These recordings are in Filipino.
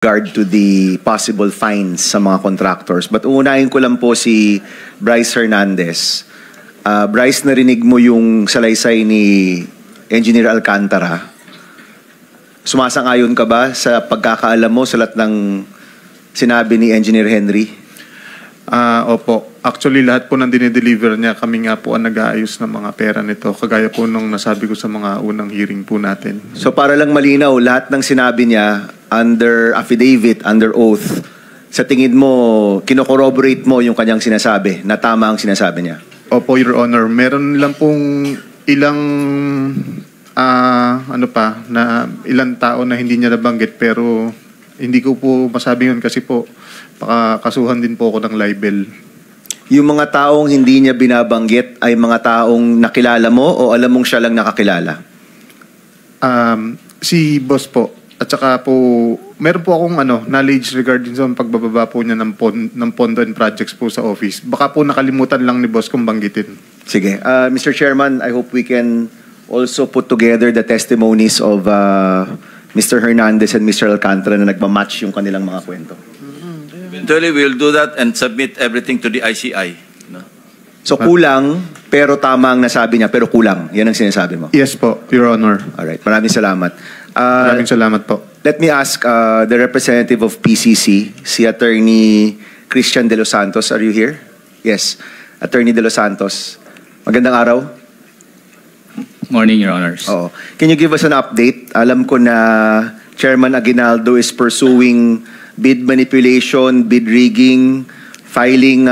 regard to the possible fines sa mga contractors. But uunahin ko lang po si Bryce Hernandez. Bryce, narinig mo yung salaysay ni Engineer Alcantara. Sumasang-ayon ka ba sa pagkakaalam mo sa lahat ng sinabi ni Engineer Henry? Opo. Actually, lahat po ng dinideliver niya, kami nga po ang nag-aayos ng mga pera nito. Kagaya po nung nasabi ko sa mga unang hearing po natin. So para lang malinaw, lahat ng sinabi niya under affidavit, under oath, sa tingin mo, kino-corroborate mo yung kanyang sinasabi na tama ang sinasabi niya? Opo, Your Honor. Meron lang pong ilang ilang tao na hindi niya nabanggit, pero hindi ko po masabi yun kasi po kasuhan din po ako ng libel. Yung mga taong hindi niya binabanggit ay mga taong nakilala mo o alam mong siya lang nakakilala? Si boss po. At saka po, meron po akong knowledge regarding sa pagbababa po niya ng pondo and projects po sa office. Baka po nakalimutan lang ni boss kung banggitin. Sige. Mr. Chairman, I hope we can also put together the testimonies of Mr. Hernandez and Mr. Alcantara na nagmamatch yung kanilang mga kwento. Eventually, we'll do that and submit everything to the ICI. No? So kulang, pero tama ang nasabi niya, pero kulang. Yan ang sinasabi mo? Yes po, Your Honor. Alright, maraming salamat. Maraming salamat po. Let me ask the representative of PCC, si Attorney Christian De Los Santos. Are you here? Yes. Attorney De Los Santos. Magandang araw. Morning, Your Honors. Oh. Can you give us an update? Alam ko na Chairman Aguinaldo is pursuing bid manipulation, bid rigging, filing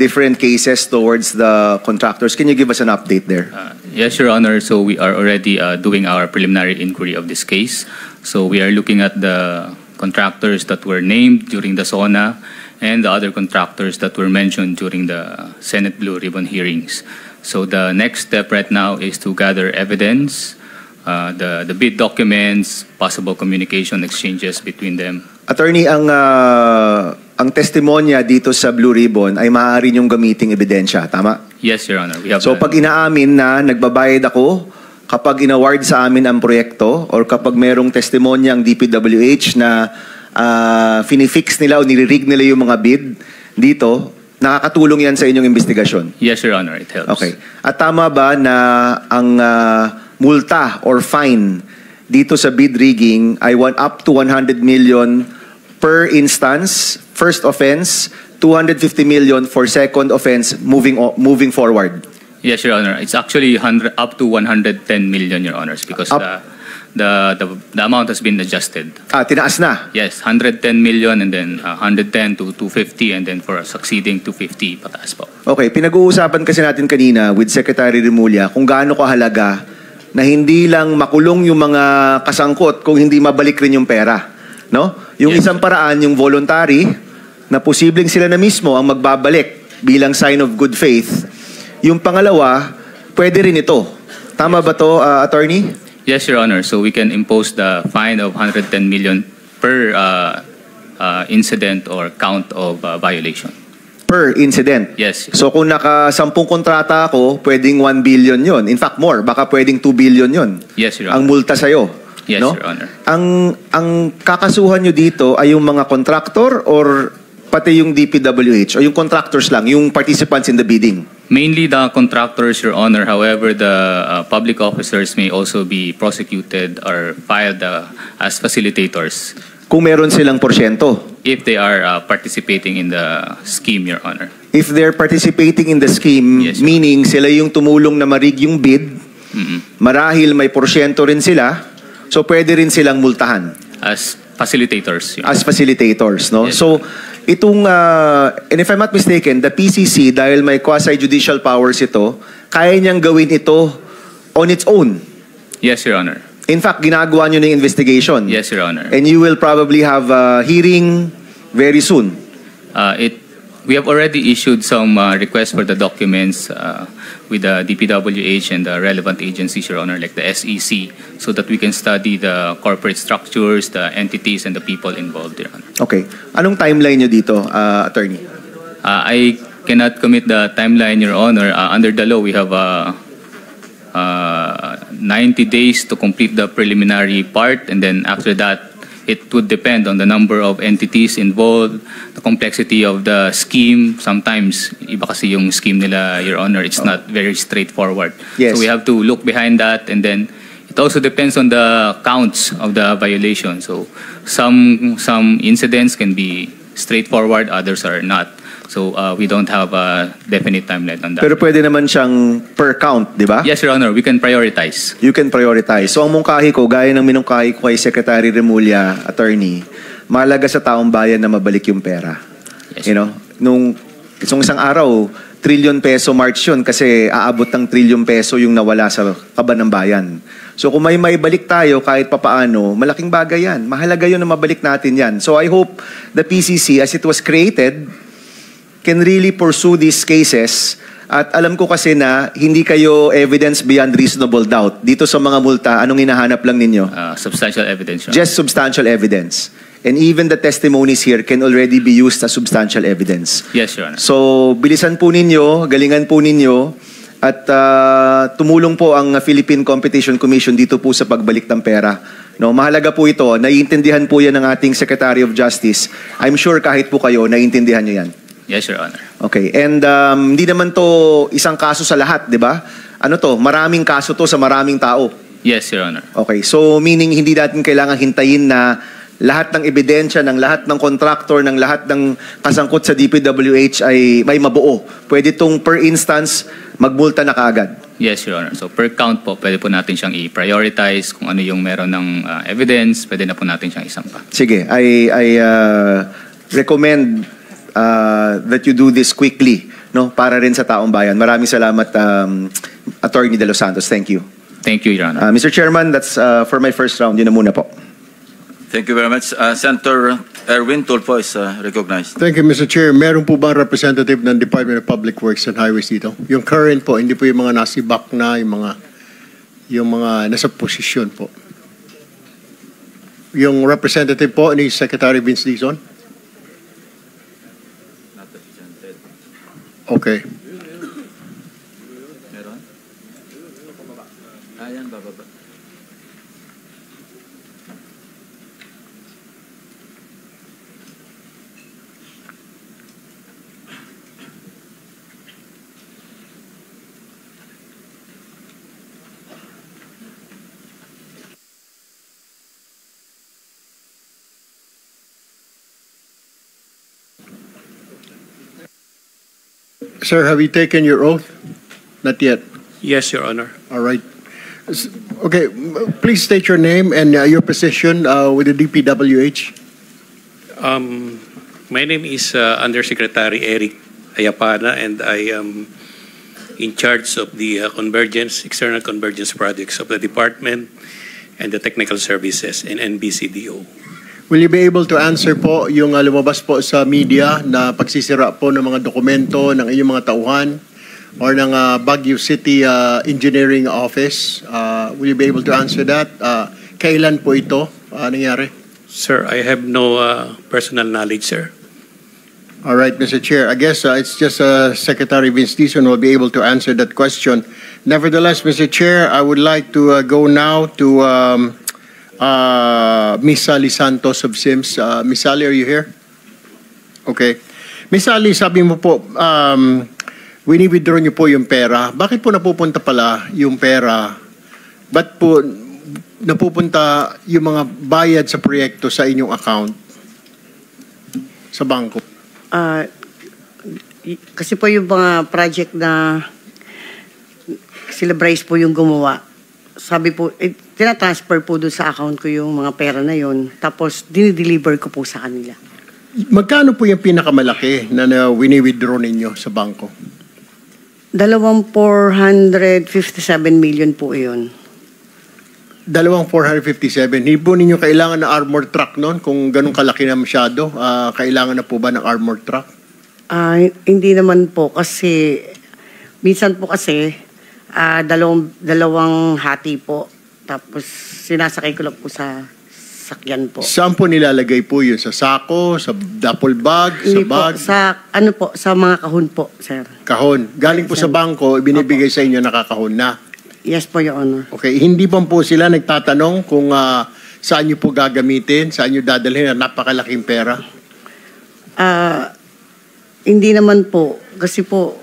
different cases towards the contractors. Can you give us an update there? Yes, Your Honor. So we are already doing our preliminary inquiry of this case. So we are looking at the contractors that were named during the SONA and the other contractors that were mentioned during the Senate Blue Ribbon hearings. So the next step right now is to gather evidence, the bid documents, possible communication exchanges between them. Attorney, ang testimonya dito sa Blue Ribbon ay maaari niyong gamiting ebidensya, tama? Yes, Your Honor. We have so pag inaamin na nagbabayad ako, kapag inaward sa amin ang proyekto, or kapag merong testimonya ang DPWH na finifix nila o niririg nila yung mga bid dito, nakakatulong yan sa inyong investigasyon? Yes, Your Honor. It helps. Okay. At tama ba na ang multa or fine dito sa bid rigging ay up to 100 million per instance, first offense, 250 million for second offense moving forward? Yes, Your Honor. It's actually up to 110 million, Your Honors, because the amount has been adjusted. Tinaas na? Yes, 110 million and then 110 to 250 and then for succeeding 250 pataas po. Okay, pinag-uusapan kasi natin kanina with Secretary Remulla kung gaano kahalaga na hindi lang makulong yung mga kasangkot kung hindi mabalik rin yung pera. No? Yung yes, isang paraan, yung voluntary, na posibleng sila na mismo ang magbabalik bilang sign of good faith. Yung pangalawa, pwede rin ito. Tama ba to, Attorney? Yes, Your Honor. So we can impose the fine of 110 million per incident or count of violation. Per incident? Yes. So kung naka-10 kontrata ako, pwedeng 1 billion yon. In fact, more. Baka pwedeng 2 billion yon. Yes, Your Honor. Ang multa sa'yo. Yes, no? Your Honor. Ang kakasuhan nyo dito ay yung mga contractor or pati yung DPWH o yung contractors lang, yung participants in the bidding? Mainly the contractors, Your Honor. However, the public officers may also be prosecuted or filed as facilitators. Kung meron silang porsyento? If they are participating in the scheme, Your Honor. If they're participating in the scheme, yes, meaning sila yung tumulong na marig yung bid, marahil may porsyento rin sila, so pwede rin silang multahan. As facilitators. As facilitators, no? Yes, so, itong, and if I'm not mistaken, the PCC, dahil may quasi-judicial powers ito, kaya niyang gawin ito on its own. Yes, Your Honor. In fact, ginagawa niyo ng investigation. Yes, Your Honor. And you will probably have a hearing very soon. We have already issued some requests for the documents with the DPWH and the relevant agencies, Your Honor, like the SEC, so that we can study the corporate structures, the entities, and the people involved, Your Honor. Okay. Anong timeline niyo dito, Attorney? I cannot commit the timeline, Your Honor. Under the law, we have 90 days to complete the preliminary part, and then after that, It would depend on the number of entities involved, the complexity of the scheme. Sometimes, iba kasi yung scheme nila, Your Honor, it's not very straightforward. Yes. So we have to look behind that, and then it also depends on the counts of the violation. So some incidents can be straightforward, others are not. So we don't have a definite timeline on that. Pero pwede naman siyang per count, di ba? Yes, Your Honor, we can prioritize. You can prioritize. So ang mungkahi ko, gaya ng minungkahi ko kay Secretary Remulla, attorney, mahalaga sa taong bayan na mabalik yung pera. Yes. You know, nung isang araw, trillion peso march yun kasi aabot ng trillion peso yung nawala sa kaban ng bayan. So kung may balik tayo kahit papaano, malaking bagay yan. Mahalaga yun na mabalik natin yan. So I hope the PCC, as it was created, can really pursue these cases. At alam ko kasi na hindi kayo evidence beyond reasonable doubt. Dito sa mga multa, anong hinahanap lang ninyo? Substantial evidence, Your Honor. Just substantial evidence. And even the testimonies here can already be used as substantial evidence. Yes, Your Honor. So, bilisan po ninyo, galingan po ninyo, at tumulong po ang Philippine Competition Commission dito po sa pagbalik ng pera. No, mahalaga po ito. Naiintindihan po yan ng ating Secretary of Justice. I'm sure kahit po kayo, naiintindihan nyo yan. Yes, Your Honor. Okay, and hindi naman to isang kaso sa lahat, di ba? Ano to, maraming kaso to sa maraming tao. Yes, Your Honor. Okay, so meaning hindi natin kailangan hintayin na lahat ng ebidensya, ng lahat ng contractor, ng lahat ng kasangkot sa DPWH ay may mabuo. Pwede itong per instance, magmulta na kaagad. Yes, Your Honor. So per count po, pwede po natin siyang i-prioritize kung ano yung meron ng evidence, pwede na po natin siyang isampa. Sige, I recommend that you do this quickly, no, para rin sa taong bayan. Maraming salamat, Attorney De Los Santos. Thank you. Thank you, Your Honor. Mr. Chairman, that's for my first round. Yun na muna po. Thank you very much. Senator Erwin Tulfo is recognized. Thank you, Mr. Chair. Meron po bang representative ng Department of Public Works and Highways dito? Yung current po, hindi po yung mga nasibak na, yung mga nasa posisyon po. Yung representative po ni Secretary Vince Dizon? Okay. Meron? Ayan, bababa. Sir, have you taken your oath? Not yet. Yes, Your Honor. All right. Okay, please state your name and your position with the DPWH. My name is Undersecretary Eric Ayapana, and I am in charge of the external convergence projects of the department and the technical services in NBCDO. Will you be able to answer po yung lumabas po sa media na pagsisira po ng mga dokumento ng inyong mga tauhan or ng Baguio City Engineering Office? Will you be able to answer that? Kailan po ito nangyari? Sir, I have no personal knowledge, sir. All right, Mr. Chair. I guess it's just Secretary Vince Dizon will be able to answer that question. Nevertheless, Mr. Chair, I would like to go now to Miss Sally Santos of SIMS. Miss Sally, are you here? Okay. Miss Sally, sabi mo po, wini-withdraw niyo po yung pera. Bakit po napupunta pala yung pera? Ba't po napupunta yung mga bayad sa proyekto sa inyong account sa bangko? Kasi po yung mga project na sila Bryce po yung gumawa. Sabi po, tinatransfer po doon sa account ko yung mga pera na yon. Tapos, dinideliver ko po sa kanila. Magkano po yung pinakamalaki na wini-withdraw ninyo sa bangko? 457 million po yun. 457. Hindi po ninyo kailangan ng armored truck noon? Kung ganun kalaki na masyado, kailangan na po ba ng armored truck? Hindi naman po kasi, minsan po kasi, dalawang hati po. Tapos sinasakay ko lang po sa sakyan po. Saan po nilalagay po yun? Sa sako? Sa duffel bag? Hindi sa bag? Po, sa mga kahon po, sir. Kahon. Galing po sa bangko, binibigay sa inyo nakakahon na. Yes po, Your Honor. Okay, hindi pa po sila nagtatanong kung Saan nyo po gagamitin? Saan nyo dadalhin na napakalaking pera? Hindi naman po. Kasi po,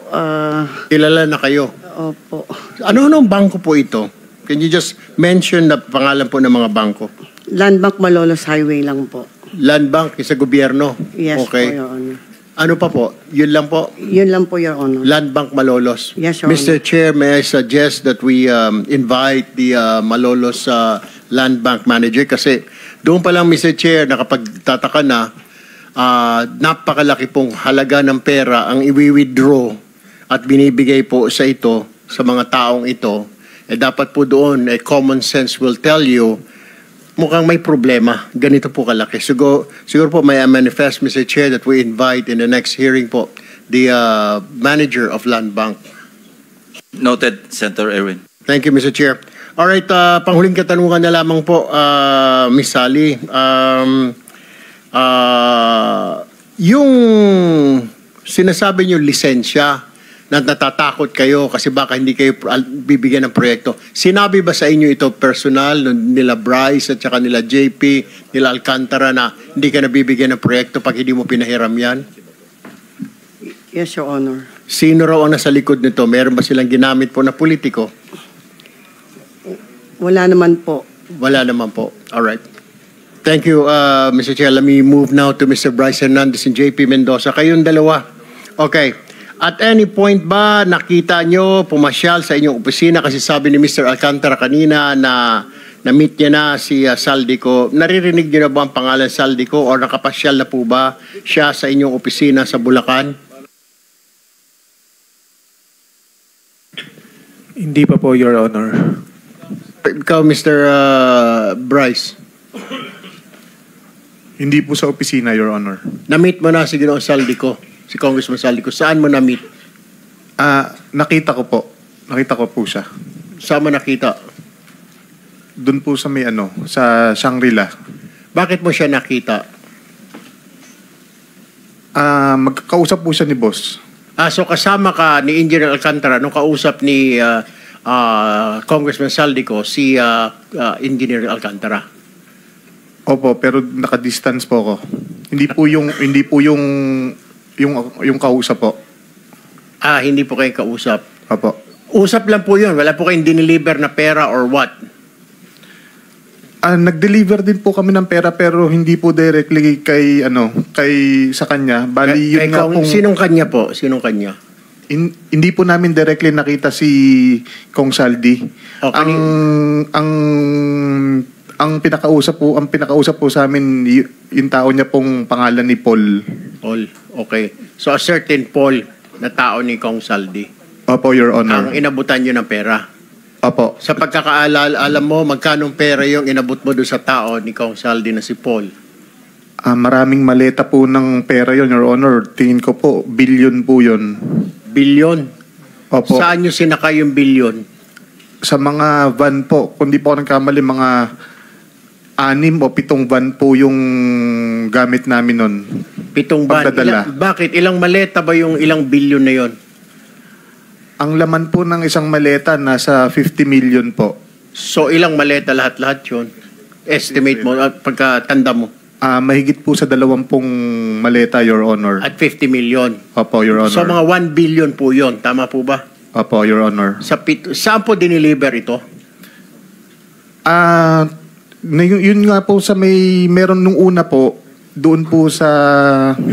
Kilala na kayo. opo. Ano-anong bangko po ito? Can you just mention na pangalan po ng mga bangko? Landbank Malolos Highway lang po. Land Bank sa gobyerno? Yes Okay. po, Your Honor. Ano pa po? Yun lang po? Yun lang po, Your Honor. Land Bank Malolos. Yes, Your Mr. Chair, may I suggest that we invite the Malolos Land Bank Manager kasi doon pa lang, Mr. Chair, nakapagtataka na napakalaki pong halaga ng pera ang iwi-withdraw at binibigay po sa ito, sa mga taong ito. Dapat po doon, common sense will tell you mukhang may problema. Ganito po kalaki. Siguro po may manifest, Mr. Chair, that we invite in the next hearing po the manager of Land Bank. Noted, Senator Erwin. Thank you, Mr. Chair. Alright, panghuling katanungan na lamang po, Miss Sally. Yung sinasabi niyo lisensya, na natatakot kayo kasi baka hindi kayo bibigyan ng proyekto. Sinabi ba sa inyo ito personal nila Bryce at saka nila JP, nila Alcantara na hindi ka nabibigyan ng proyekto pag hindi mo pinahiram yan? Yes, Your Honor. Sino raw ang nasa likod nito? Meron ba silang ginamit po na politiko? Wala naman po. Wala naman po. Alright. Thank you, Mr. Chair. Let me move now to Mr. Bryce Hernandez and JP Mendoza. Kayong dalawa. Okay. At any point ba nakita nyo pumasyal sa inyong opisina kasi sabi ni Mr. Alcantara kanina na na-meet niya na si Saldico. Naririnig niyo na ba ang pangalan Saldico or nakapasyal na po ba siya sa inyong opisina sa Bulacan? Hindi pa po, Your Honor. Ikaw, Mr. Bryce. Hindi po sa opisina, Your Honor. Na-meet mo na si Ginoong Saldico, si Congressman Saldico. Saan mo na-meet? Nakita ko po. Nakita ko po siya. Saan mo nakita? Doon po sa may sa Shangri-La. Bakit mo siya nakita? Magkakausap po siya ni boss. So kasama ka ni Engineer Alcantara nung kausap ni Congressman Saldico si Engineer Alcantara. Opo, pero naka-distance po ako. Hindi po yung kausap po. Hindi po kayo kausap. Opo. Usap lang po yun. Wala po kayong dineliver na pera or what? Nag-deliver din po kami ng pera pero hindi po directly kay sa kanya. Bali yun nga pong Sinong kanya po? Sinong kanya? hindi po namin directly nakita si Kong Saldi. Okay. Ang pinakausap po sa amin yung tao niya pong pangalan ni Paul. Paul. Okay. So a certain Paul na tao ni Kong Saldi. Opo, Your Honor. Ang inabutan niyo ng pera. Opo. Sa pagkakaalala, alam mo magkanong pera yung inabot mo doon sa tao ni Kong Saldi na si Paul? Maraming maleta po ng pera yon, Your Honor. Tingin ko po, billion po yon. Bilyon? Opo. Saan nyo sinakay yung bilyon? Sa mga van po. Kung di po ako nagkamali, mga 6 o 7 van po yung gamit namin nun. 7 van? Pagdadala. Bakit? Ilang maleta ba yung ilang bilyon na yon? Ang laman po ng isang maleta, nasa 50 million po. So ilang maleta lahat-lahat yun? Estimate mo, pagkatanda mo? Mahigit po sa 20 maleta, Your Honor. At 50 million? Opo, Your Honor. So mga 1 billion po yon, tama po ba? Opo, Your Honor. Saan po dineliver ito? Yun nga po sa meron nung una po, doon po sa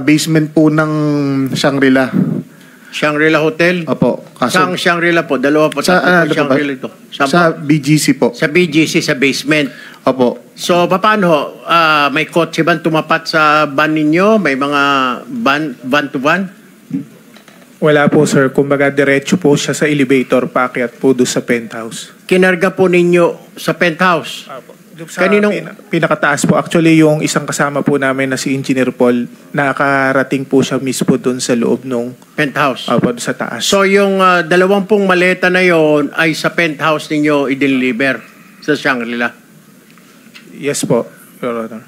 basement po ng Shangri-La. Shangri-La Hotel? Opo. Saan Shangri-La po? Dalawa po. Sa Shangri-La ito. Sa BGC po. Sa BGC, sa basement. Opo. So, paano? May kotse ba tumapat sa van ninyo? May mga van to van? Wala po, sir. Kumbaga, diretso po siya sa elevator, paakyat po doon sa penthouse. Kinarga po ninyo sa penthouse? Doon sa Kaninong- pinakataas po. Actually, yung isang kasama po namin na si Engineer Paul, nakarating po siya mismo doon sa loob nung Penthouse? doon sa taas. So, yung 20 maleta na yon ay sa penthouse ninyo i-deliver sa Shangri-La? Yes po, Your Honor.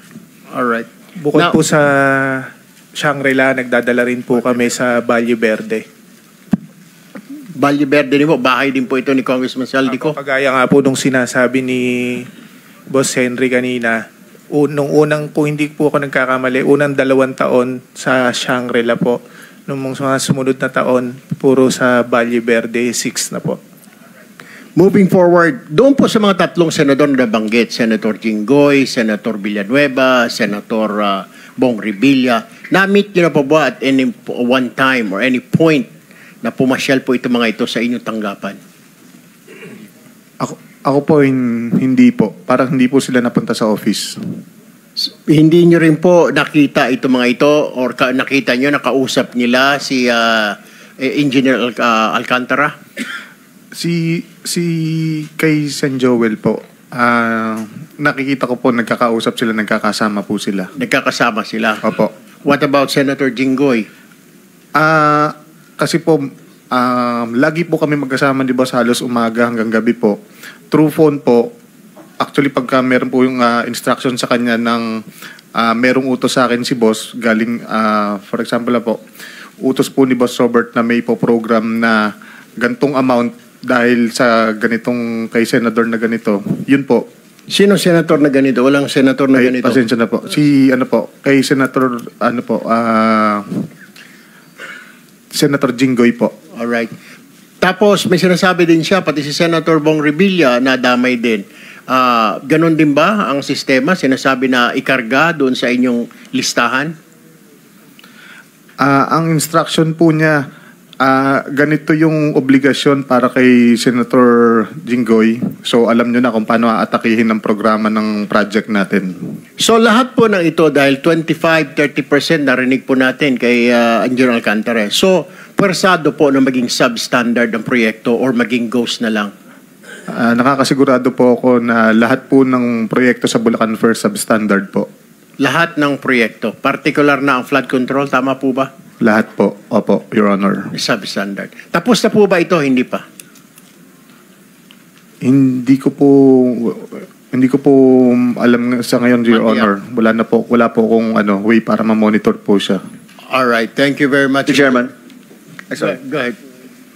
Alright. Bukod Now- po sa Shangri-La, nagdadala rin po kami sa Valle Verde. Valle Verde din po, bahay din po ito ni Congressman Saldico. Kagaya nga po nung sinasabi Boss Henry kanina, nung unang, kung hindi po ako nagkakamali, unang 2 taon sa Shangri-La po. Nung mga sumunod na taon, puro sa Valle Verde, 6 na po. Moving forward, doon po sa mga tatlong senador na nabanggit, Senator Jinggoy, Senator Villanueva, Senator Bong Revilla, na-meet niyo na po ba at any one time or any point na pumasyal po itong mga ito sa inyong tanggapan? Ako po, hindi po. Parang hindi po sila napunta sa office. Hindi nyo rin po nakita itong mga ito or nakita nyo, nakausap nila si Engineer Alcantara? Si kay San Joel po, nakikita ko po nagkakausap sila, nagkakasama po sila. Nagkakasama sila? Opo. What about Senator Jinggoy? Kasi po, lagi po kami magkasama, di ba, sa halos umaga hanggang gabi po. Through phone po, actually pagka meron po yung instruction sa kanya ng merong utos sa akin si boss, galing, for example po, utos po ni Boss Robert na may po program na gantong amount dahil sa ganitong kay senador na ganito, yun po. Sino senator na ganito? Walang senator na ganito? Pasensya na po. Kay senator, Senator Jinggoy po. Alright. Tapos may sinasabi din siya, pati si Senator Bong Revilla nadamay din. Ganon din ba ang sistema? Sinasabi na ikarga doon sa inyong listahan? Ang instruction po niya, ganito yung obligasyon para kay Senator Jinggoy. So alam nyo na kung paano aatakihin ang programa ng project natin. So lahat po ng ito dahil 25-30% narinig po natin kay Engineer Alcantara. So pwersado po na maging substandard ang proyekto or maging ghost na lang? Nakakasigurado po ako na lahat po ng proyekto sa Bulacan First substandard po. Lahat ng proyekto, particular na ang flood control, tama po ba? Lahat po. Opo, Your Honor. Substandard. Tapos na po ba ito? Hindi pa? Hindi ko po alam sa ngayon, Your Honor. Wala po akong way para ma-monitor po siya. All right. Thank you very much. Mr. Chairman. Sorry. Go ahead.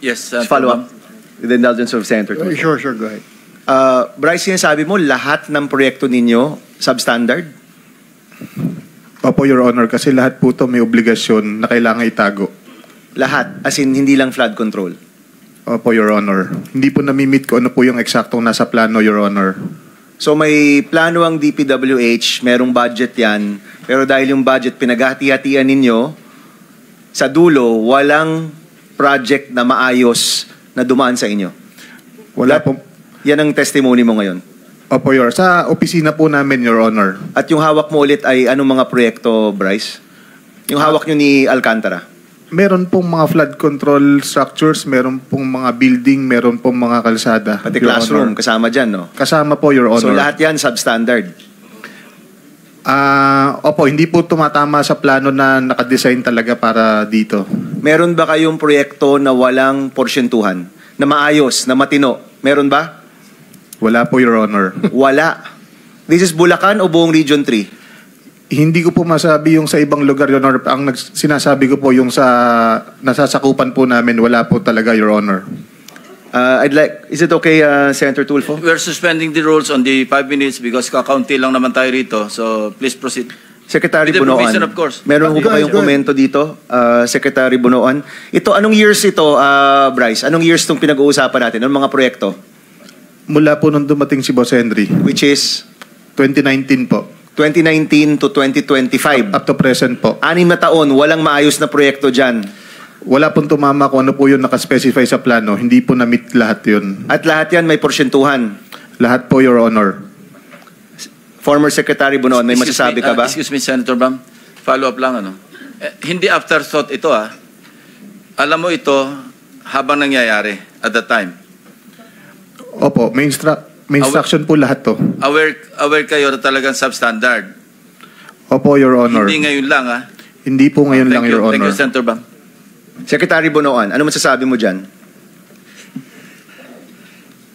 Yes, Just follow up with the indulgence of Senator Tulfo. Sure, go ahead. Bryce, sinasabi mo lahat ng proyekto ninyo substandard? Opo, Your Honor, kasi lahat po ito may obligasyon na kailangan itago. Lahat? As in, hindi lang flood control? Opo, Your Honor. Hindi po namimit ko ano po yung eksaktong nasa plano, Your Honor. So may plano ang DPWH, merong budget yan, pero dahil yung budget pinaghati-hatian ninyo, sa dulo, walang project na maayos na dumaan sa inyo. Wala po. Yan ang testimony mo ngayon. Opo, Your Honor. Sa opisina po namin, Your Honor. At yung hawak mo ulit ay anong mga proyekto, Bryce? Yung hawak nyo ni Alcantara? Meron pong mga flood control structures, meron pong mga building, meron pong mga kalsada. Pati Your classroom, Honor. kasama dyan, no? Kasama po, Your Honor. So lahat yan substandard? Opo, hindi po tumatama sa plano na nakadesign talaga para dito. Meron ba kayong proyekto na walang porsyentuhan? Na maayos, na matino? Meron ba? Wala po, Your Honor. Wala. This is Bulacan o buong Region 3? Hindi ko po masabi yung sa ibang lugar, Your Honor. Ang sinasabi ko po yung sa nasasakupan po namin, wala po talaga, Your Honor. Is it okay, Senator Tulfo? We're suspending the rules on the 5 minutes because kakaunti lang naman tayo rito. So please proceed. Secretary With the Bunoan, provision, of course. meron ko ba kayong komento dito, Secretary Bunoan? Ito, anong years ito, Bryce? Anong years itong pinag-uusapan natin? Anong mga proyekto? Mula po nung dumating si Boss Henry. Which is? 2019 po. 2019 to 2025. Up to present po. 6 na taon, walang maayos na proyekto dyan. Wala pong tumama kung ano po yung nakaspecify sa plano. Hindi po na-meet lahat yun. At lahat yan may porsyentuhan. Lahat po, Your Honor. Former Secretary Bunoan, may masasabi ka ba? Excuse me, Senator Bam. Follow up lang, hindi afterthought ito, Alam mo ito habang nangyayari at that time. Opo, may instruction po lahat to. Aware kayo na talagang substandard. Opo, Your Honor. Hindi ngayon lang, Hindi po ngayon lang, Your Thank Honor. you, Senator Bam. Secretary Bunoan, ano masasabi mo dyan?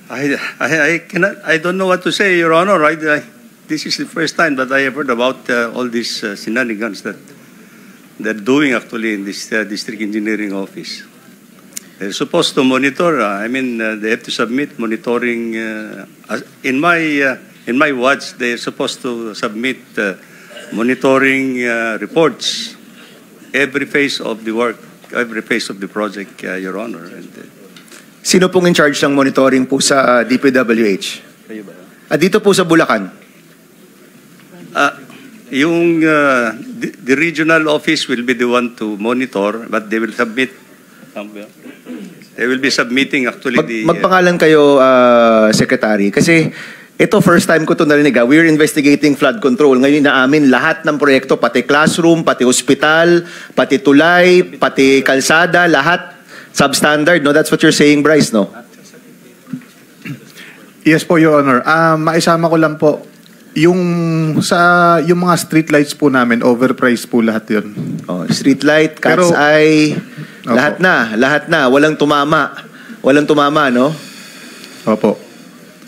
I don't know what to say, Your Honor. This is the first time that I have heard about all these shenanigans that they're doing actually in this district engineering office. They're supposed to monitor. They have to submit monitoring. In my in my watch, they're supposed to submit monitoring reports every phase of the work, every phase of the project, Your Honor. And, Sino pong in charge ng monitoring po sa DPWH? Dito po sa Bulacan. The regional office will be the one to monitor, but they will submit. They will be submitting actually Magpangalan kayo, Secretary, kasi ito first time ko ito narinig. We're investigating flood control. Ngayon inaamin lahat ng proyekto, pati classroom, pati hospital, pati tulay, pati kalsada, lahat substandard. No, that's what you're saying, Bryce, no? Yes po, Your Honor. Maisama ko lang po, yung mga street lights po namin, overpriced po lahat yun. Oh, street light, cat's Pero, eye, opo. lahat na. Walang tumama. Walang tumama, no? Opo.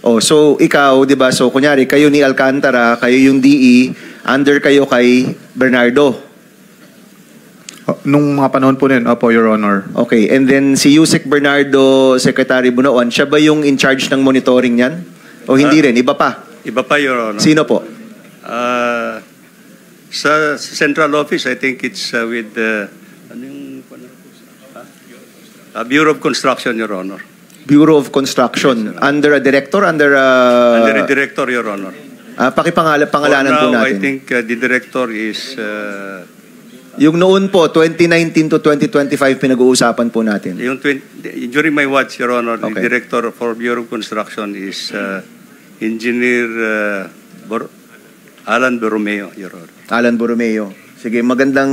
Oh, so ikaw, 'di ba? So kunyari kayo ni Alcantara, kayo yung DE, under kayo kay Bernardo. Nung mga panahon po nun, opo, Your Honor. Okay, and then si Yusek Bernardo, Secretary Bunoan, siya ba yung in charge ng monitoring niyan? O hindi rin, iba pa? Iba pa, Your Honor. Sino po? Sa central office, I think it's with Bureau of Construction, Your Honor. Bureau of Construction. Under a director? Under Under the director, Your Honor. Pangalanan po For now, I natin. think the director is... Yung noon po, 2019 to 2025, pinag-uusapan po natin. during my watch, Your Honor, the Okay. director for Bureau of Construction is Engineer Alan Borromeo, Your Honor. Alan Borromeo. Sige, magandang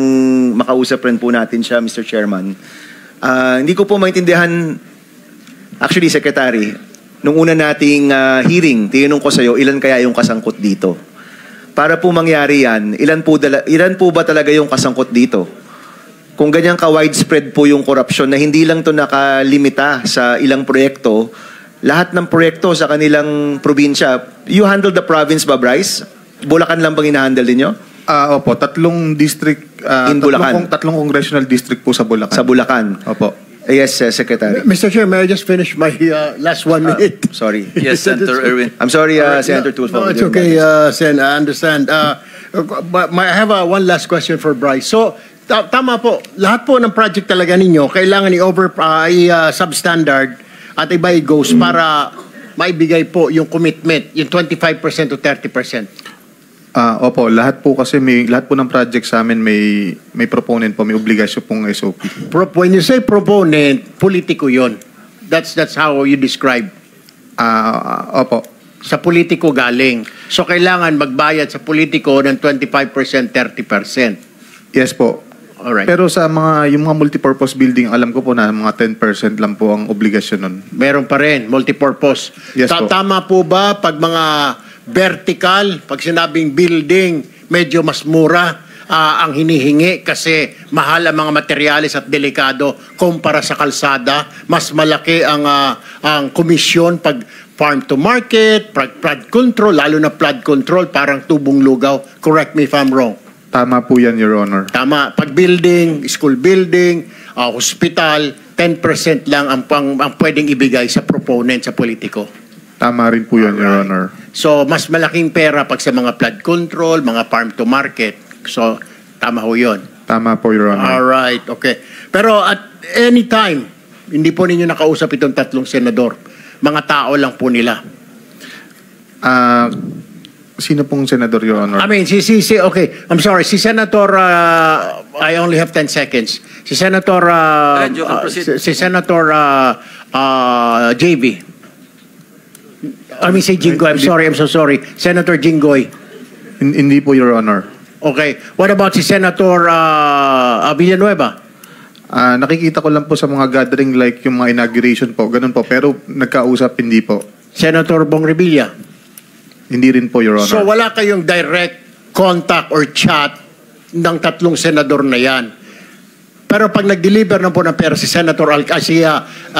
makausap rin po natin siya, Mr. Chairman. Hindi ko po maintindihan, actually, Secretary, nung una nating hearing, tinanong ko sa'yo, ilan kaya yung kasangkot dito? Para po mangyari yan, ilan po ba talaga yung kasangkot dito? Kung ganyan ka-widespread po yung korupsyon na hindi lang to nakalimita sa ilang proyekto, lahat ng proyekto sa kanilang probinsya, you handle the province ba, Bryce? Bulacan lang bang hinahandle ninyo? Opo, tatlong district, In Bulacan. tatlong congressional district po sa Bulacan. Sa Bulacan? Opo. Yes, Secretary. Mr. Chair, may I just finish my last 1 minute? Sorry. Yes, Senator Erwin. I'm sorry, Senator Tulfo. No, it's okay, Sen. I understand. But I have one last question for Bryce. So, tama po. Lahat po ng project talaga ninyo, kailangan i-substandard at iba i-goes para maibigay po yung commitment, yung 25% to 30%. Opo, lahat po ng project sa amin may proponent po, may obligasyon pong SOP. When you say proponent, politiko yon. That's how you describe. Opo. Sa politiko galing. So, kailangan magbayad sa politiko ng 25%, 30%. Yes po. Alright. Pero yung mga multipurpose building, alam ko po na mga 10% lang po ang obligasyon nun. Meron pa rin, multipurpose. Yes po. Tama po ba pag mga vertical, pag sinabing building, medyo mas mura ang hinihingi kasi mahal ang mga materyales at delikado kumpara sa kalsada, mas malaki ang komisyon pag farm to market, flood control, lalo na flood control, parang tubong lugaw. Correct me if I'm wrong. Tama po yan, Your Honor. Tama. Pag building, school building, hospital, 10% lang ang pwedeng ibigay sa proponent, sa politiko. Tama rin po yan, Your Honor. So, mas malaking pera pag sa mga flood control, mga farm to market. So, tama ho yun. Tama po, Your Honor. Alright, okay. Pero at any time, hindi po ninyo nakausap itong tatlong senador. Mga tao lang po nila. Sino pong senador, Your Honor? I mean, okay, I'm sorry, si Senator, I only have 10 seconds. Si Senator, You can proceed. si Senator JV. I mean, si Jinggoy, I'm so sorry. Senator Jinggoy. Hindi po, Your Honor. Okay. What about si Senator Villanueva? Nakikita ko lang po sa mga gathering like yung mga inauguration po, ganun po. Pero nagkausap, hindi po. Senator Bong Revilla? Hindi rin po, Your Honor. So wala kayong direct contact or chat ng tatlong senador na yan. Pero pag nag-deliver na po ng pera si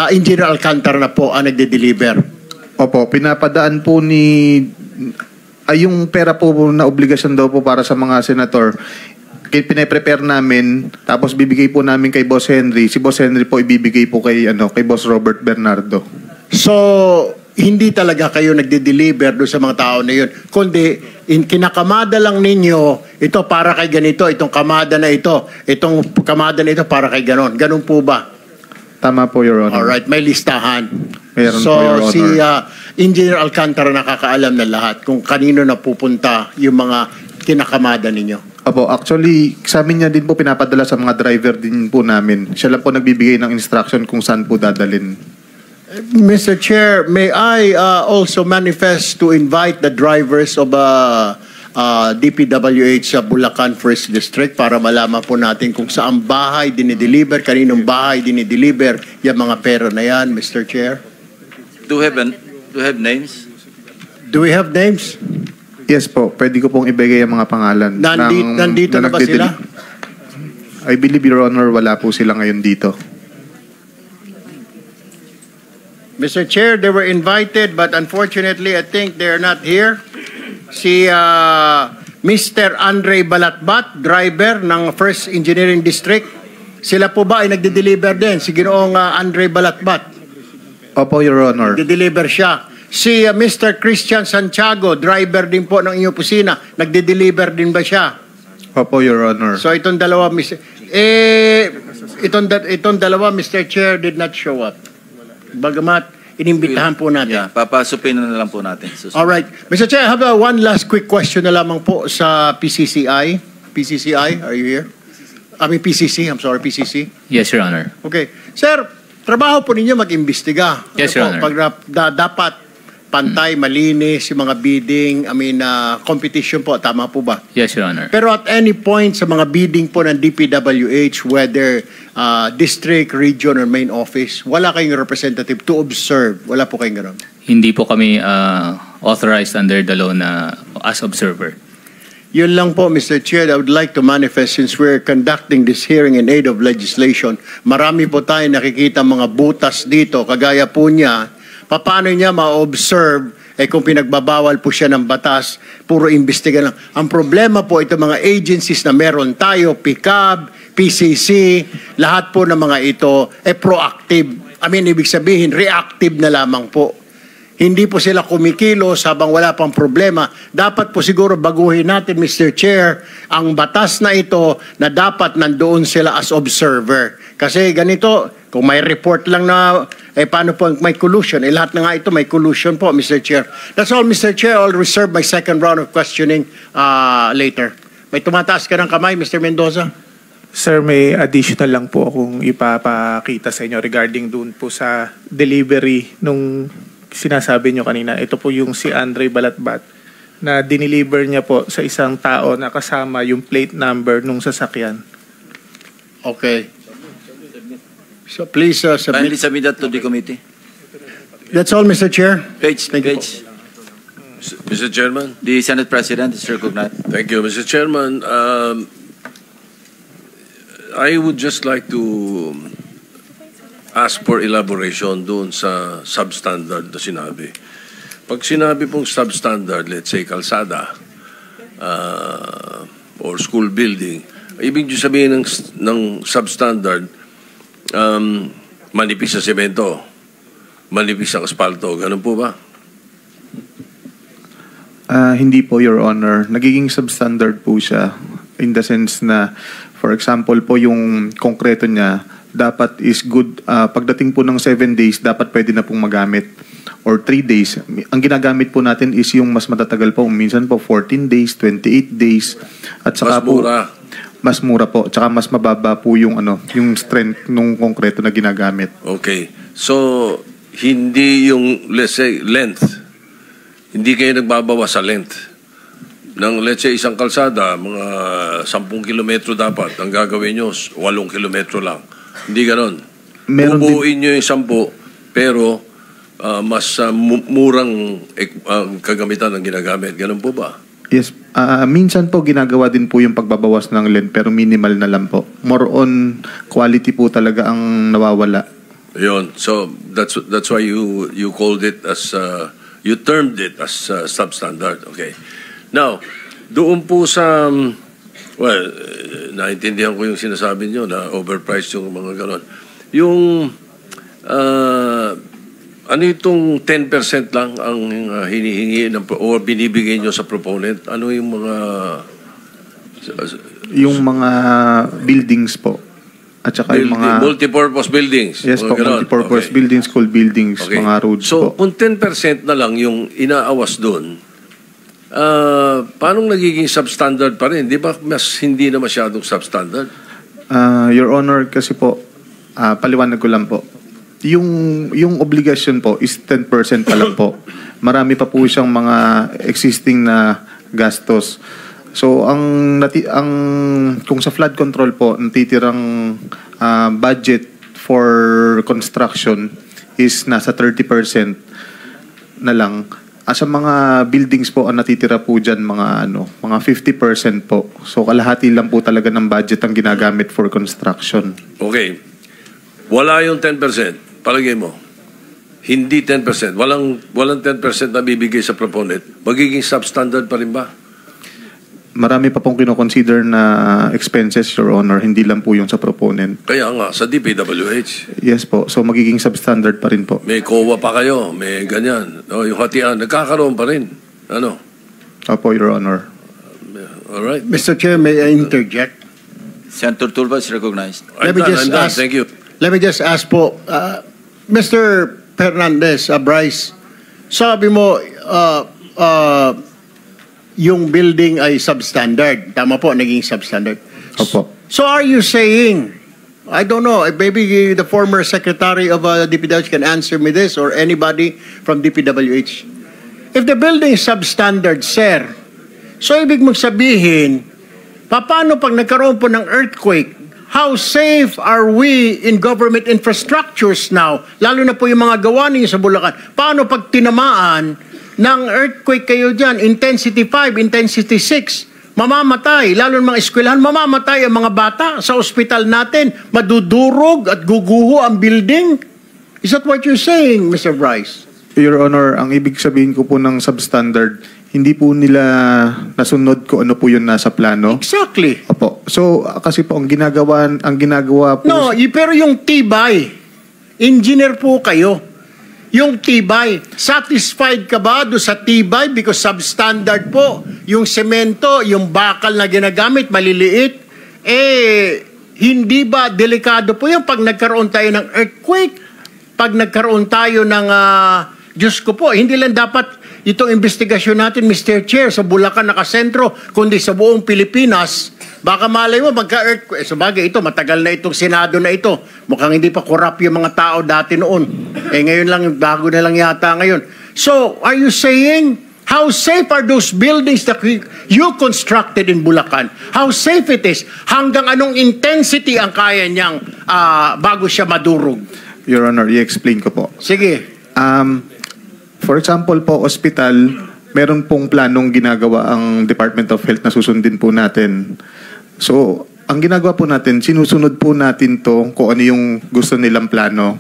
Engineer Alcantara na po ang nagde-deliver. Opo, pinapadaan po yung pera po na obligasyon daw po para sa mga senator. Pine-prepare namin, tapos bibigay po namin kay Boss Henry. Si Boss Henry po ibibigay po kay Boss Robert Bernardo. So, hindi talaga kayo nagde-deliver doon sa mga tao na yun. Kundi, kinakamada lang ninyo, ito para kay ganito, itong kamada na ito, itong kamada na ito para kay ganon. Ganon po ba? Tama po, Your Honor. Alright, may listahan. Meron So, po, Your Honor. si Engineer Alcantara nakakaalam na lahat kung kanino napupunta yung mga kinakamada ninyo. Opo, actually, sa amin niya din po pinapadala sa mga driver din po namin. Siya lang po nagbibigay ng instruction kung saan po dadalhin. Mr. Chair, may I also manifest to invite the drivers of DPWH sa Bulacan First District para malaman po natin kung saan bahay dinideliver, kaninong bahay dinideliver yung mga pera na yan, Mr. Chair. Do you have names? Do we have names? Yes po, pwede ko pong ibigay ang mga pangalan. Nandito na ba sila? I believe, Your Honor, wala po sila ngayon dito. Mr. Chair, they were invited but unfortunately I think they're not here. Si Mr. Andre Balatbat, driver ng First Engineering District. Sila po ba ay nagde-deliver din? Si Ginoong Andre Balatbat. Opo, Your Honor. Nagde-deliver siya. Si Mr. Christian Santiago, driver din po ng inyong opisina. Nagde-deliver din ba siya? Opo, Your Honor. So itong dalawa, itong dalawa, Mr. Chair, did not show up. Bagamat inimbitahan po natin. Yeah, papasupin na lang po natin. Alright. Mr. Chair, I have one last quick question na lamang po sa PCCI. PCCI, are you here? I mean PCC, I'm sorry, PCC. Yes, Your Honor. Okay. Sir, trabaho po ninyo mag-imbestiga. Yes, Your Honor. Pag dapat pantay, malinis, yung mga bidding, competition po, tama po ba? Yes, Your Honor. Pero at any point sa mga bidding po ng DPWH, whether district, region, or main office, wala kayong representative to observe. Wala po kayong gano'n. Hindi po kami authorized under the law na as observer. Yun lang po, Mr. Chair, I would like to manifest since we're conducting this hearing in aid of legislation. Marami po tayo nakikita mga butas dito, kagaya po niya, paano niya ma-observe kung pinagbabawal po siya ng batas, puro imbestiga lang. Ang problema po, ito mga agencies na meron tayo, PICAB, PCC, lahat po ng mga ito, proactive. Ibig sabihin, reactive na lamang po. Hindi po sila kumikilos habang wala pang problema. Dapat po siguro baguhin natin, Mr. Chair, ang batas na ito na dapat nandoon sila as observer. Kasi ganito, kung may report lang na, paano po may collusion? Lahat na nga ito may collusion po, Mr. Chair. That's all, Mr. Chair. I'll reserve my second round of questioning later. May tumataas ka ng kamay, Mr. Mendoza? Sir, may additional lang po akong ipapakita sa inyo regarding doon po sa delivery nung sinasabi nyo kanina. Ito po yung si Andre Balatbat na dineliver niya po sa isang tao na kasama yung plate number nung sasakyan. Okay. So please Kindly submit. submit that to the committee. That's all, Mr. Chair. Page. Mr. Chairman. The Senate President is recognized. Thank you, Mr. Chairman. I would just like to ask for elaboration doon sa substandard na sinabi. Pag sinabi pong substandard, let's say kalsada or school building, ibig sabihin ng substandard, manipis sa semento, manipis ang asfalto, ganun po ba? Hindi po, Your Honor. Nagiging substandard po siya in the sense na, for example po, yung konkreto niya, dapat is good. Pagdating po ng 7 days, dapat pwede na pong magamit. Or 3 days. Ang ginagamit po natin is yung mas matatagal po. Minsan po 14 days, 28 days. At saka mas mura. Mas mura po. Tsaka mas mababa po yung, yung strength nung konkreto na ginagamit. Okay. So, hindi yung, let's say, length. Hindi kayo nagbabawa sa length. Ng, let's say, isang kalsada, mga 10 kilometro dapat. Ang gagawin nyo, 8 kilometro lang. Hindi ganon. Bubuuin nyo yung 10, pero mas murang kagamitan ang ginagamit. Ganon po ba? Yes. Minsan po ginagawa din po yung pagbabawas ng length, pero minimal na lang po. More on quality po talaga ang nawawala. Yun. So, that's why you called it as, you termed it as substandard. Okay. Now, doon po sa, well, naintindihan ko yung sinasabi nyo na overpriced yung mga ganon. Yung Ano itong 10% lang ang hinihingi o binibigay nyo sa proponent? Ano yung mga... Yung mga buildings po. At saka yung mga... Multipurpose buildings. Yes po, multipurpose buildings, school buildings, Okay. mga roads So, po. kung 10% na lang yung inaawas doon, paano nagiging substandard pa rin? Di ba mas hindi na masyadong substandard? Your Honor, kasi po, paliwanag ko lang po. Yung obligasyon po is 10% pa lang po. Marami pa po siyang mga existing na gastos. So kung sa flood control po, natitirang budget for construction is nasa 30% na lang. Sa mga buildings po, ang natitira po dyan mga 50% po. So kalahati lang po talaga ng budget ang ginagamit for construction. Okay. Wala yung 10%. Palagay mo, hindi 10%. Walang 10% na bibigay sa proponent. Magiging substandard pa rin ba? Marami pa pong kinoconsider na expenses, Your Honor. Hindi lang po yung sa proponent. Kaya nga, sa DPWH. Yes po. So magiging substandard pa rin po. May COA pa kayo, may ganyan. O, yung hatian, nagkakaroon pa rin. Ano? Opo, Your Honor. Alright. Mr. Chair, may I interject? Senator Tulfo is recognized. I'm done. Thank you. Let me just ask po, Mr. Fernandez, Bryce, sabi mo, yung building ay substandard. Tama po, naging substandard. Opo. So are you saying, I don't know, maybe the former secretary of DPWH can answer me this or anybody from DPWH. If the building is substandard, sir, so ibig mong sabihin, paano pag nagkaroon po ng earthquake, how safe are we in government infrastructures now? Lalo na po yung mga gawa ninyo sa Bulacan. Paano pag tinamaan ng earthquake kayo dyan, intensity 5, intensity 6, mamamatay. Lalo ng mga eskwelahan, mamamatay ang mga bata sa ospital natin. Madudurog at guguho ang building. Is that what you're saying, Mr. Bryce? Your Honor, ang ibig sabihin ko po ng substandard, hindi po nila nasunod ko ano po yung nasa plano. Exactly. Opo. So, kasi po, ang ginagawa po... No, pero yung tibay, engineer po kayo. Yung tibay, satisfied ka ba doon sa tibay? Because substandard po. Yung semento, yung bakal na ginagamit, maliliit. Hindi ba delikado po yun pag nagkaroon tayo ng earthquake? Pag nagkaroon tayo ng... Diyos ko po, hindi lang dapat itong investigasyon natin, Mr. Chair, sa Bulacan nakasentro, kundi sa buong Pilipinas. Baka malay mo, magka-earthquake. Sabagay ito, matagal na itong Senado na ito. Mukhang hindi pa corrupt yung mga tao dati noon. Ngayon lang, bago na lang yata ngayon. So, are you saying, how safe are those buildings that you constructed in Bulacan? How safe it is? Hanggang anong intensity ang kaya niyang bago siya madurog? Your Honor, i-explain ko po. Sige. For example po, hospital, meron pong planong ginagawa ang Department of Health na susundin po natin. So, ang ginagawa po natin, sinusunod po natin to kung ano yung gusto nilang plano.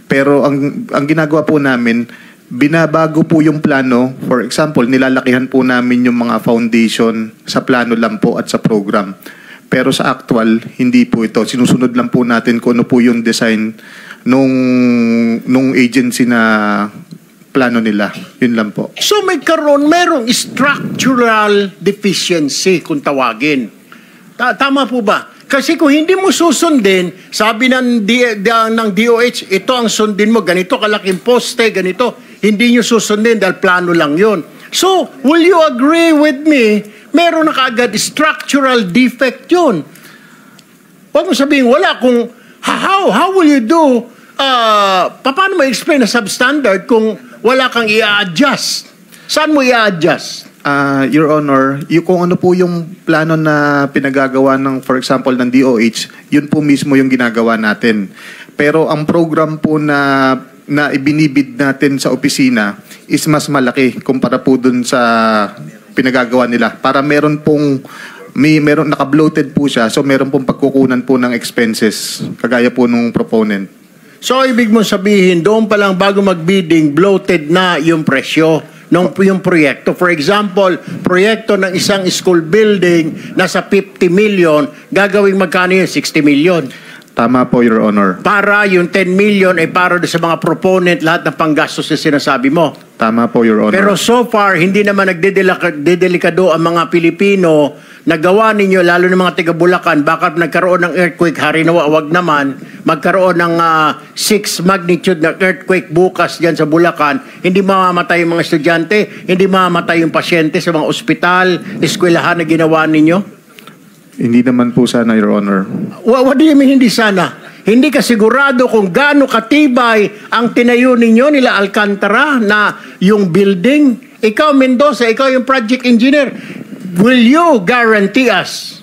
Pero ang ginagawa po namin, binabago po yung plano. For example, nilalakihan po namin yung mga foundation sa plano lang po at sa program. Pero sa actual, hindi po ito. Sinusunod lang po natin kung ano po yung design nung agency na plano nila. Yun lang po. So merong structural deficiency kung tawagin. Tama po ba? Kasi kung hindi mo susundin, sabi ng DOH, ito ang sundin mo, ganito kalaking poste, ganito. Hindi nyo susundin dahil plano lang yun. So, will you agree with me, meron na kaagad structural defect yun? Huwag mo sabihin, wala kung, how will you do, paano mo explain na substandard kung wala kang i-adjust? Saan mo i-adjust? Your Honor, kung ano po yung plano na pinagagawa ng, for example, ng DOH, yun po mismo yung ginagawa natin. Pero ang program po na ibinibid natin sa opisina is mas malaki kumpara po dun sa pinagagawa nila. Para meron naka-bloated po siya, so meron pong pagkukunan po ng expenses, kagaya po nung proponent. So, ibig mo sabihin, doon pa lang bago mag-bidding, bloated na yung presyo ng yung proyekto. For example, proyekto ng isang school building nasa 50 million, gagawing magkano yun? 60 million. Tama po, Your Honor. Para yung 10 million ay para sa mga proponent, lahat ng panggastos na sinasabi mo. Tama po, Your Honor. Pero so far, hindi naman nagdedelikado ang mga Pilipino na gawa ninyo, lalo ng mga taga Bulacan, baka nagkaroon ng earthquake, harinawa, wag naman, magkaroon ng 6 magnitude na earthquake bukas dyan sa Bulacan, hindi mamamatay yung mga estudyante, hindi mamamatay yung pasyente sa mga ospital, eskwelahan na ginawa ninyo? Hindi naman po sana, Your Honor. What do you mean hindi sana? Hindi ka sigurado kung gaano katibay ang tinayo ninyo nila Alcantara na yung building? Ikaw, Mendoza, ikaw yung project engineer. Will you guarantee us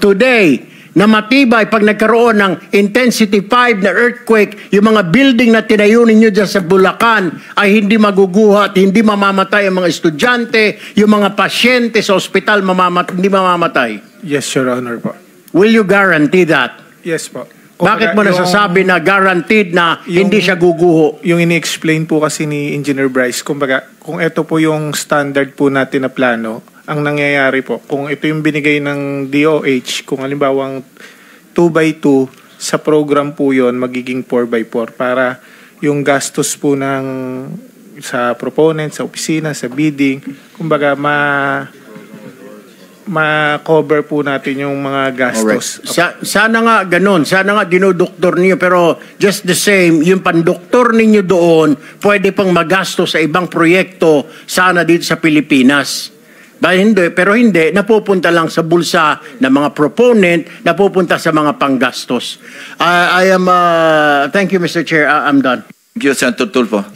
today na matibay pag nagkaroon ng intensity 5 na earthquake, yung mga building na tinayo ninyo dyan sa Bulacan ay hindi maguguha at hindi mamamatay ang mga estudyante, yung mga pasyente sa ospital hindi mamamatay? Yes, Your Honor po. Will you guarantee that? Yes po. Bakit mo nasasabi na guaranteed na hindi siya guguho? Yung ini-explain po kasi ni Engineer Bryce, kumbaga, kung ito po yung standard po natin na plano, ang nangyayari po, kung ito yung binigay ng DOH, kung halimbawang 2x2, sa program po yon magiging 4x4 para yung gastos po sa proponent, sa opisina, sa bidding, kumbaga ma-cover po natin yung mga gastos. Sana nga ganun. Sana nga dinodoktor niyo. Pero just the same, yung pandoktor ninyo doon, pwede pang magasto sa ibang proyekto sana dito sa Pilipinas. Pero hindi, napupunta lang sa bulsa ng mga proponent, napupunta sa mga panggastos. Thank you, Mr. Chair. I'm done. Thank you, Senator Tulfo.